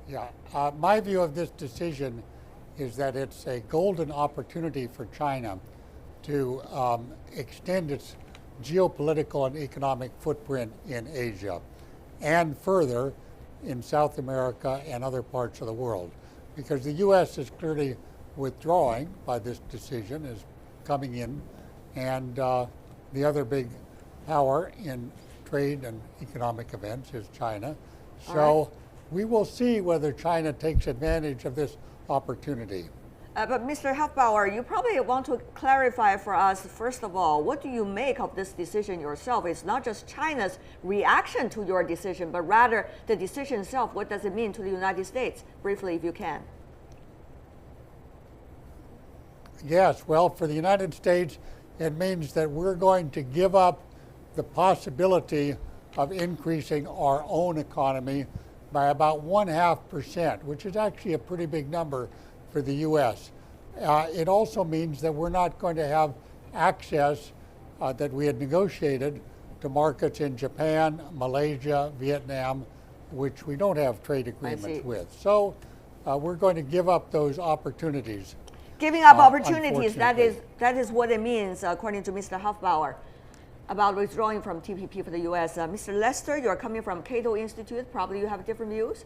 Yeah, my view of this decision is that it's a golden opportunity for China to extend its geopolitical and economic footprint in Asia and further in South America and other parts of the world. Because the U.S. is clearly withdrawing by this decision, is coming in, and the other big power in trade and economic events is China. So we will see whether China takes advantage of this opportunity. But Mr. Hufbauer, you probably want to clarify for us, first of all, what do you make of this decision yourself? It's not just China's reaction to your decision, but rather the decision itself. What does it mean to the United States? Briefly, if you can. Yes, well, for the United States, it means that we're going to give up the possibility of increasing our own economy by about 0.5%, which is actually a pretty big number for the U.S. It also means that we're not going to have access that we had negotiated to markets in Japan, Malaysia, Vietnam, which we don't have trade agreements with. So we're going to give up those opportunities. Giving up opportunities, that is what it means, according to Mr. Hufbauer, about withdrawing from TPP for the U.S. Mr. Lester, you're coming from Cato Institute. Probably you have different views?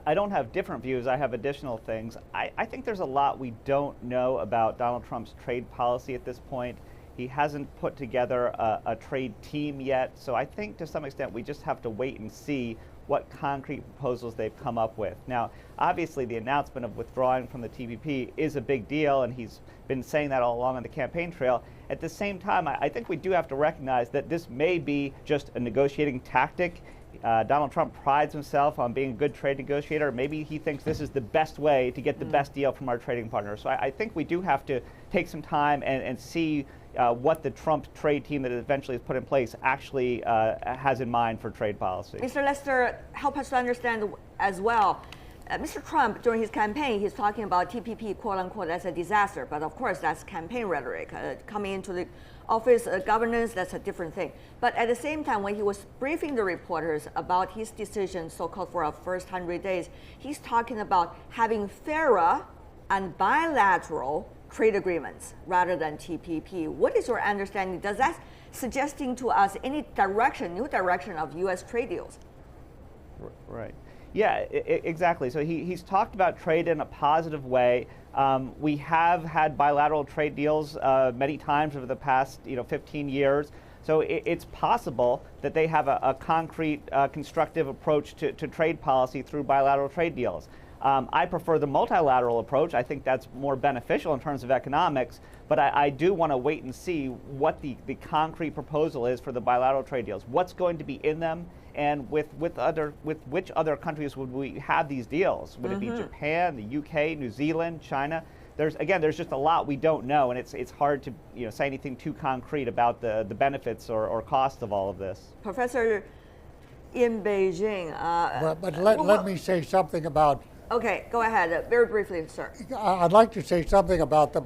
I don't have different views. I have additional things. I think there's a lot we don't know about Donald Trump's trade policy at this point. He hasn't put together a trade team yet. So I think to some extent we just have to wait and see what concrete proposals they've come up with. Now, obviously the announcement of withdrawing from the TPP is a big deal, and he's been saying that all along on the campaign trail. At the same time, I think we do have to recognize that this may be just a negotiating tactic. Donald Trump prides himself on being a good trade negotiator. Maybe he thinks this is the best way to get the best deal from our trading partners. So I think we do have to take some time and see what the Trump trade team that eventually is put in place actually has in mind for trade policy. Mr. Lester, help us to understand as well. Mr. Trump, during his campaign, he's talking about TPP, quote unquote, as a disaster. But of course, that's campaign rhetoric. Coming into the office, governance, that's a different thing. But at the same time, when he was briefing the reporters about his decision, so-called for our first 100 days, he's talking about having fairer and bilateral trade agreements rather than TPP. What is your understanding? Does that suggesting to us any direction, new direction of U.S. trade deals? Right. Yeah, exactly. So he's talked about trade in a positive way. We have had bilateral trade deals many times over the past 15 years. So it's possible that they have a concrete, constructive approach to trade policy through bilateral trade deals. I prefer the multilateral approach. I think that's more beneficial in terms of economics, but I do want to wait and see what the concrete proposal is for the bilateral trade deals. What's going to be in them, and with which other countries would we have these deals? Would it be Japan, the UK, New Zealand, China? There's just a lot we don't know, and it's hard to say anything too concrete about the benefits or costs of all of this. Professor, in Beijing. But let me say something about. Okay, go ahead. Very briefly, sir. I'd like to say something about the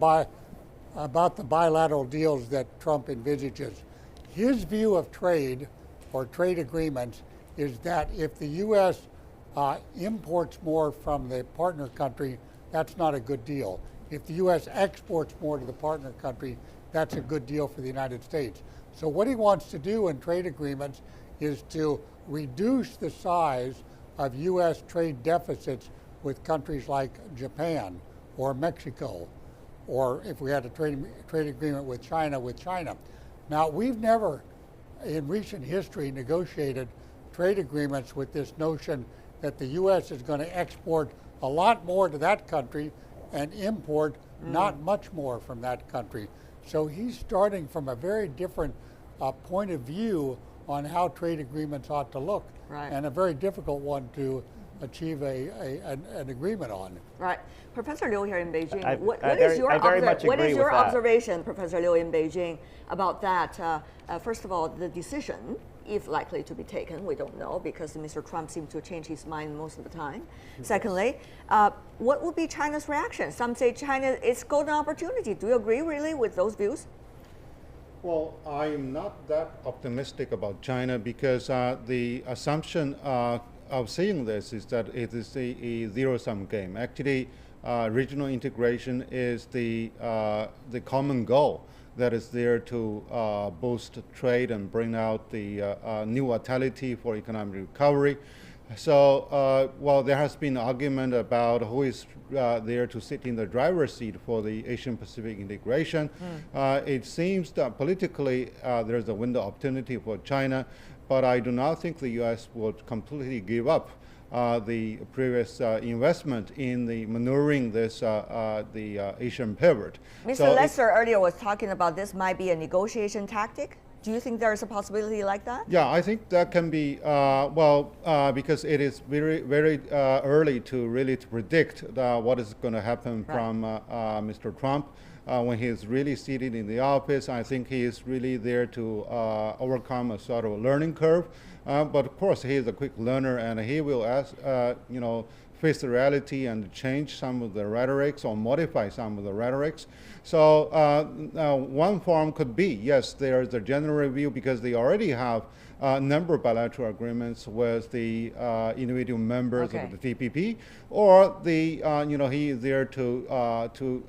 bilateral deals that Trump envisages. His view of trade or trade agreements is that if the U.S. Imports more from the partner country, that's not a good deal. If the U.S. exports more to the partner country, that's a good deal for the United States. So what he wants to do in trade agreements is to reduce the size of U.S. trade deficits with countries like Japan or Mexico, or if we had a trade agreement with China. Now, we've never in recent history negotiated trade agreements with this notion that the U.S. is going to export a lot more to that country and import not much more from that country. So he's starting from a very different point of view on how trade agreements ought to look, and a very difficult one to achieve an agreement on. Right. Professor Liu here in Beijing, what is your observation, Professor Liu, in Beijing about that? First of all, the decision, if likely to be taken, we don't know because Mr. Trump seems to change his mind most of the time. Secondly, what would be China's reaction? Some say China is golden opportunity. Do you agree really with those views? Well, I'm not that optimistic about China because the assumption of seeing this is that it is a zero-sum game. Actually, regional integration is the common goal that is there to boost trade and bring out the new vitality for economic recovery. So, well, there has been argument about who is there to sit in the driver's seat for the Asian-Pacific integration. It seems that politically there's a window of opportunity for China, but I do not think the U.S. would completely give up the previous investment in the maneuvering this the Asian pivot. Mr. Lester earlier was talking about this might be a negotiation tactic. Do you think there's a possibility like that? Yeah, I think that can be, because it is very, very early to really to predict what is going to happen from Mr. Trump. When he is really seated in the office, I think he is really there to overcome a sort of learning curve. But of course, he is a quick learner, and he will, face the reality and change some of the rhetorics or modify some of the rhetorics. So one form could be, yes, there is a general review because they already have a number of bilateral agreements with the individual members of the TPP, or the he is there to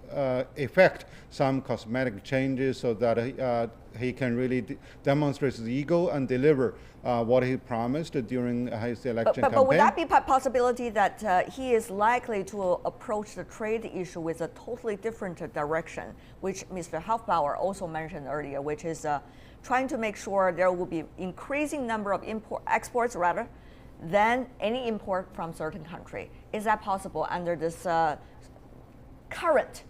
effect some cosmetic changes so that he can really demonstrate his ego and deliver what he promised during his election campaign. But would that be a possibility that he is likely to approach the trade issue with a totally different direction, which Mr. Hufbauer also mentioned earlier, which is trying to make sure there will be increasing number of exports rather than any import from certain country. Is that possible under this current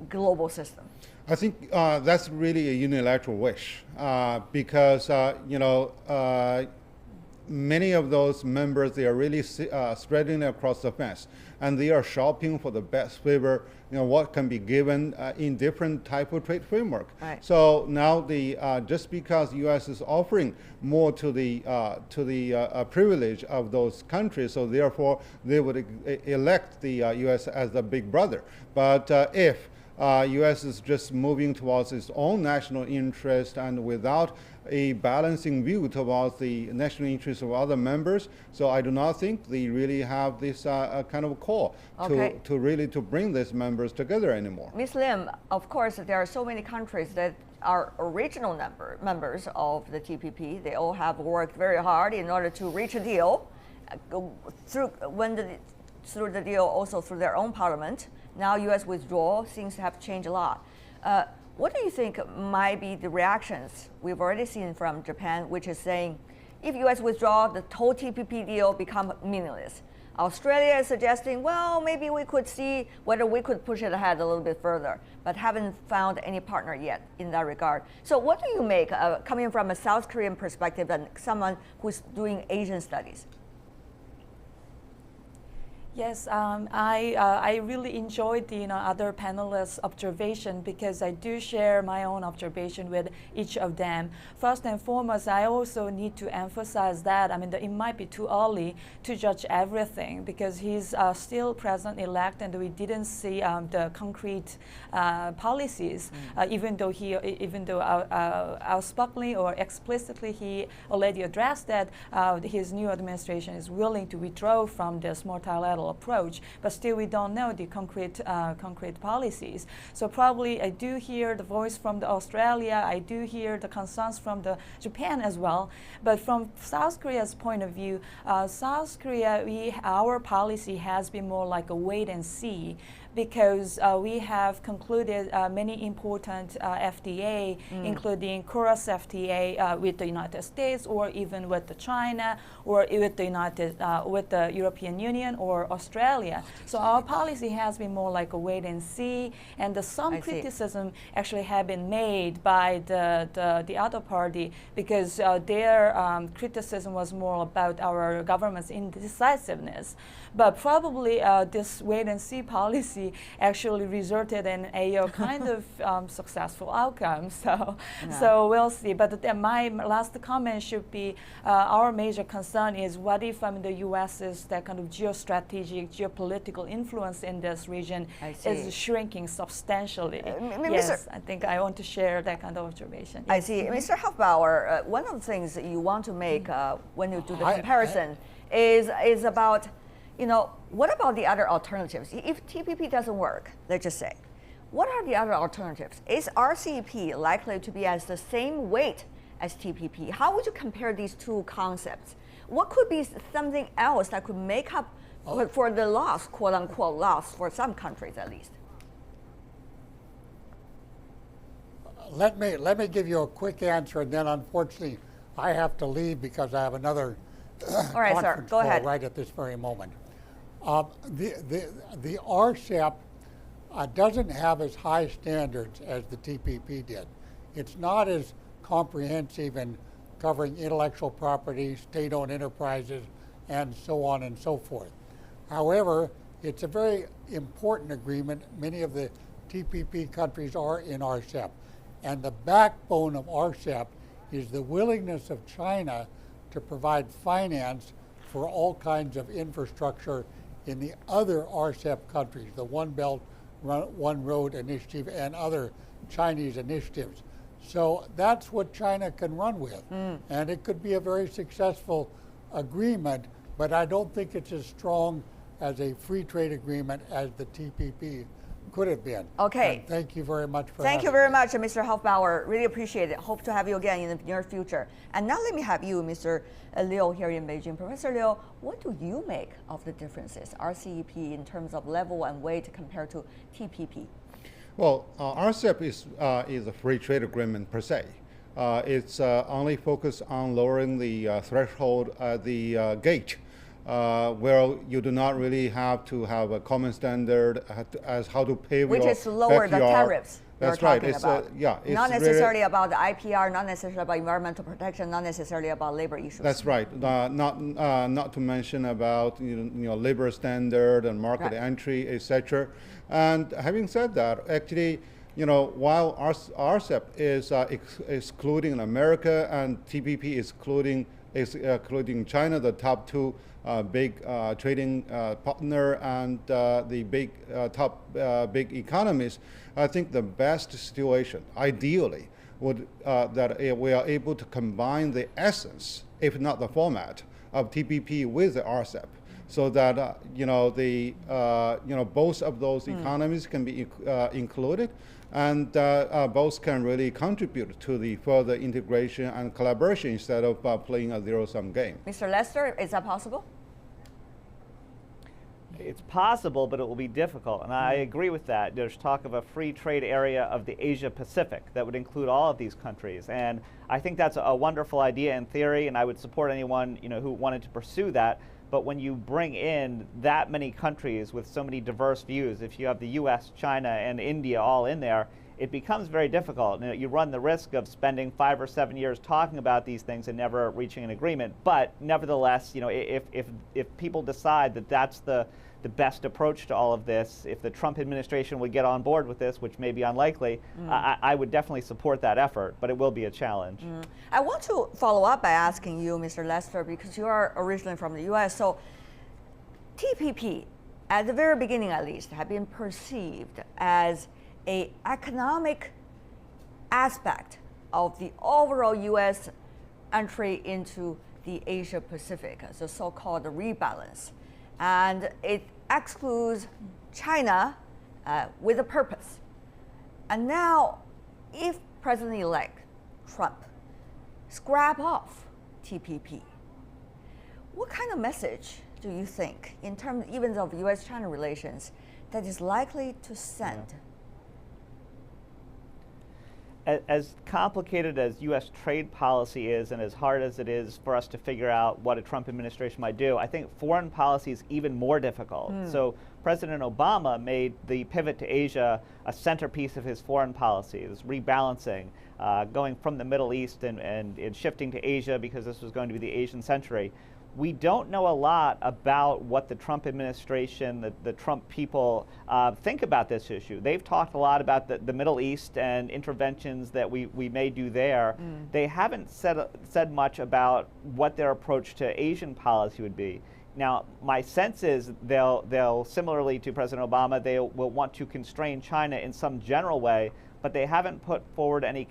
global system? I think that's really a unilateral wish because many of those members, they are really spreading across the fence, and they are shopping for the best favor, what can be given in different type of trade framework. Right. So now just because U.S. is offering more to the privilege of those countries, so therefore they would elect the U.S. as the big brother. But if U.S. is just moving towards its own national interest and without a balancing view towards the national interests of other members. So I do not think they really have this kind of call to really to bring these members together anymore. Ms. Lim, of course, there are so many countries that are original members of the TPP. They all have worked very hard in order to reach a deal through the deal, also through their own parliament. Now U.S. withdrawal seems to have changed a lot. What do you think might be the reactions we've already seen from Japan, which is saying, if U.S. withdraw, the whole TPP deal become meaningless? Australia is suggesting, well, maybe we could see whether we could push it ahead a little bit further, but haven't found any partner yet in that regard. So what do you make, coming from a South Korean perspective and someone who's doing Asian studies? Yes, I really enjoyed the other panelists' observation because I do share my own observation with each of them. First and foremost, I also need to emphasize that it might be too early to judge everything because he's still president-elect and we didn't see the concrete policies, even though outspokenly or explicitly he already addressed that his new administration is willing to withdraw from this multilateral approach, but still we don't know the concrete policies. So probably I do hear the voice from the Australia, I do hear the concerns from the Japan as well, but from South Korea's point of view, South Korea, our policy has been more like a wait and see, because we have concluded many important FTA, including cross FTA with the United States, or even with China, or with the European Union or Australia. So our policy has been more like a wait and see, and some criticism actually have been made by the other party because their criticism was more about our government's indecisiveness. But probably this wait and see policy actually resulted in a kind of successful outcome. So we'll see. But my last comment should be our major concern is what if the U.S.'s that kind of geopolitical influence in this region is shrinking substantially. Yes, I think I want to share that kind of observation. I see. Mr. Hufbauer, one of the things that you want to make when you do the comparison is about, what about the other alternatives? If TPP doesn't work, let's just say, what are the other alternatives? Is RCEP likely to be as the same weight as TPP? How would you compare these two concepts? What could be something else that could make up for the loss, quote unquote loss, for some countries at least? Let me give you a quick answer, and then unfortunately I have to leave because I have another All right, sir. conference Go call ahead. right at this very moment. The RCEP doesn't have as high standards as the TPP did. It's not as comprehensive in covering intellectual property, state-owned enterprises, and so on and so forth. However, it's a very important agreement. Many of the TPP countries are in RCEP. And the backbone of RCEP is the willingness of China to provide finance for all kinds of infrastructure in the other RCEP countries, the One Belt, One Road initiative and other Chinese initiatives. So that's what China can run with. And it could be a very successful agreement, but I don't think it's as strong as a free trade agreement as the TPP could have been. Okay. And thank you very much for Thank you having very me. much, Mr. Hufbauer. Really appreciate it. Hope to have you again in the near future. And now let me have you, Mr. Liu, here in Beijing. Professor Liu, what do you make of the differences, RCEP, in terms of level and weight compared to TPP? Well, RCEP is a free trade agreement per se. It's only focused on lowering the threshold at the gate, where you do not really have to have a common standard as how to pay Which your is lower the backyard. tariffs That's you're right. talking It's about. it's not really- necessarily about the IPR, not necessarily about environmental protection, not necessarily about labor issues. That's right. Not to mention about labor standard and market Right. entry, etc. And having said that, actually, while RCEP is excluding America and TPP is including China, the top two big trading partner and the big economies, I think the best situation, ideally, would that we are able to combine the essence, if not the format, of TPP with the RCEP, so that both of those economies can be included, and both can really contribute to the further integration and collaboration instead of playing a zero-sum game. Mr. Lester, is that possible? It's possible, but it will be difficult, and I agree with that. There's talk of a free trade area of the Asia Pacific that would include all of these countries, and I think that's a wonderful idea in theory, and I would support anyone who wanted to pursue that. But when you bring in that many countries with so many diverse views, if you have the U.S., China, and India all in there, it becomes very difficult. You run the risk of spending 5 or 7 years talking about these things and never reaching an agreement. But nevertheless, if people decide that that's the best approach to all of this, if the Trump administration would get on board with this, which may be unlikely, I would definitely support that effort, but it will be a challenge. I want to follow up by asking you, Mr. Lester, because you are originally from the U.S. So TPP, at the very beginning at least, had been perceived as an economic aspect of the overall U.S. entry into the Asia Pacific, the so-called rebalance. And it excludes China with a purpose. And now, if President-elect Trump scrap off TPP, what kind of message do you think, in terms even of U.S.-China relations, that is likely to send? As complicated as U.S. trade policy is, and as hard as it is for us to figure out what a Trump administration might do, I think foreign policy is even more difficult. So President Obama made the pivot to Asia a centerpiece of his foreign policy, this rebalancing, going from the Middle East and shifting to Asia because this was going to be the Asian century. We don't know a lot about what the Trump administration, the Trump people think about this issue. They've talked a lot about the Middle East and interventions that we may do there. They haven't said much about what their approach to Asian policy would be. Now, my sense is they'll similarly to President Obama, they will want to constrain China in some general way, but they haven't put forward any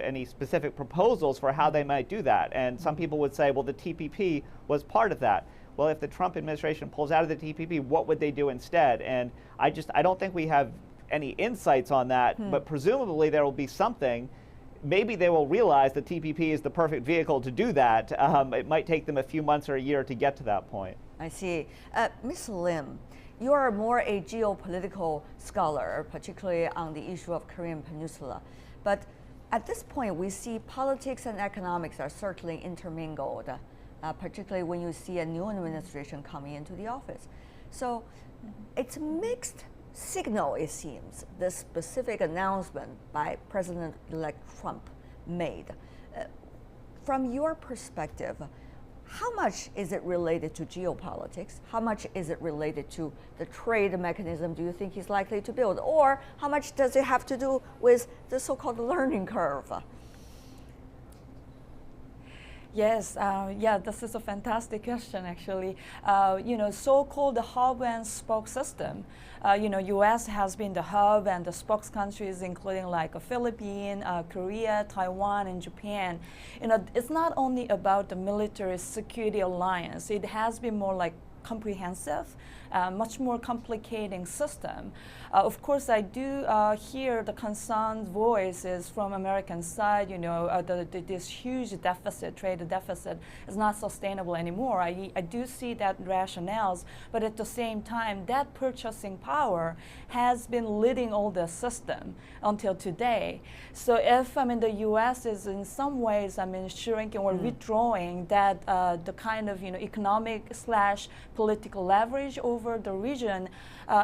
any specific proposals for how they might do that. And some people would say, well, the TPP was part of that. Well, if the Trump administration pulls out of the TPP, what would they do instead? And I don't think we have any insights on that, but presumably there will be something. Maybe they will realize the TPP is the perfect vehicle to do that. It might take them a few months or a year to get to that point. I see. Ms. Lim, you are more a geopolitical scholar, particularly on the issue of Korean Peninsula. But at this point, we see politics and economics are certainly intermingled, particularly when you see a new administration coming into the office. So it's a mixed signal, it seems, the specific announcement by President-elect Trump made. From your perspective, how much is it related to geopolitics? How much is it related to the trade mechanism do you think he's likely to build? Or how much does it have to do with the so-called learning curve? Yes, yeah, this is a fantastic question, actually. So-called the hub and spoke system. U.S. has been the hub and the spokes countries, including like the Philippines, Korea, Taiwan, and Japan. It's not only about the military security alliance. It has been more like comprehensive, much more complicating system. Of course, I do hear the concerned voices from American side. This huge deficit, trade deficit, is not sustainable anymore. I do see that rationales, but at the same time, that purchasing power has been leading all the system until today. So if the U.S. is in some ways, shrinking or withdrawing that the kind of economic / political leverage over the region,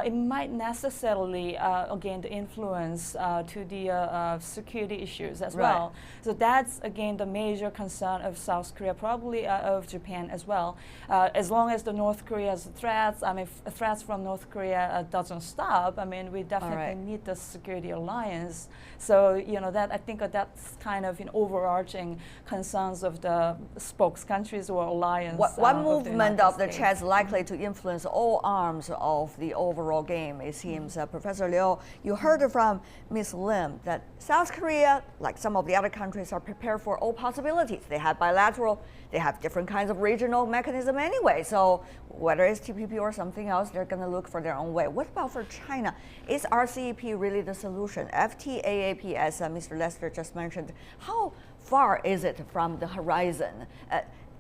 it might necessarily again the influence to the security issues as well. So that's again the major concern of South Korea, probably of Japan as well. As long as the North Korea's threats, if threats from North Korea doesn't stop, we definitely need the security alliance. So that I think that's kind of overarching concerns of the spokes countries or alliance. One movement of the chess likely to influence all arms of the overall game, it seems. Professor Liu, you heard from Ms. Lim that South Korea, like some of the other countries, are prepared for all possibilities. They have bilateral, they have different kinds of regional mechanism anyway. So whether it's TPP or something else, they're going to look for their own way. What about for China? Is RCEP really the solution? FTAAP, as Mr. Lester just mentioned, how far is it from the horizon?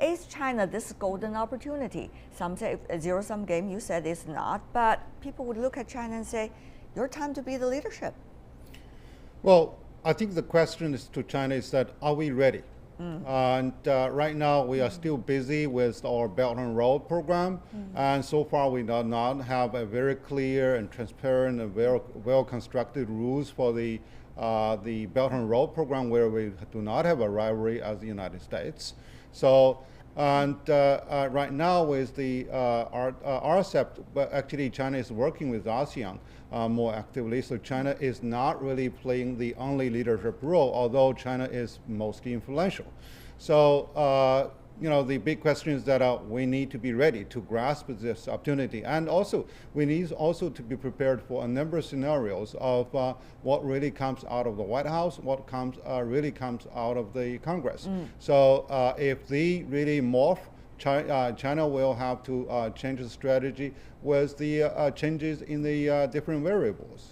Is China this golden opportunity? Some say a zero-sum game, you said it's not, but people would look at China and say, your time to be the leadership. Well, I think the question is to China is that, are we ready? And right now we are still busy with our Belt and Road program, and so far we do not have a very clear and transparent and well-constructed rules for the Belt and Road program, where we do not have a rivalry as the United States. So, and right now with the RCEP, but actually China is working with ASEAN more actively. So China is not really playing the only leadership role, although China is mostly influential. So, the big question is that we need to be ready to grasp this opportunity, and also we need also to be prepared for a number of scenarios of what really comes out of the White House, what really comes out of the Congress. So if they really morph, China will have to change the strategy with the changes in the different variables.